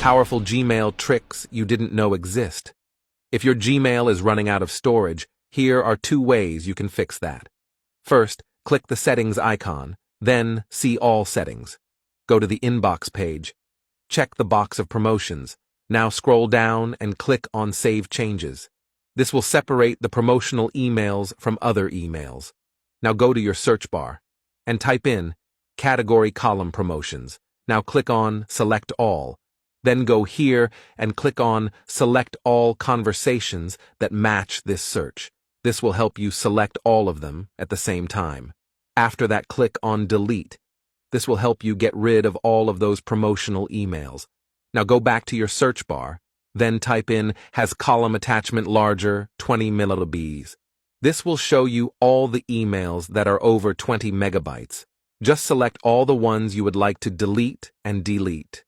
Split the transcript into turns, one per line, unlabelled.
Powerful Gmail tricks you didn't know exist. If your Gmail is running out of storage, here are 2 ways you can fix that. First, click the settings icon, then see all settings. Go to the inbox page. Check the box of promotions. Now scroll down and click on Save Changes. This will separate the promotional emails from other emails. Now go to your search bar and type in Category Column Promotions. Now click on Select All. Then go here and click on Select All Conversations that match this search. This will help you select all of them at the same time. After that, click on Delete. This will help you get rid of all of those promotional emails. Now go back to your search bar, then type in Has column attachment larger 20 MB. This will show you all the emails that are over 20 megabytes. Just select all the ones you would like to delete and delete.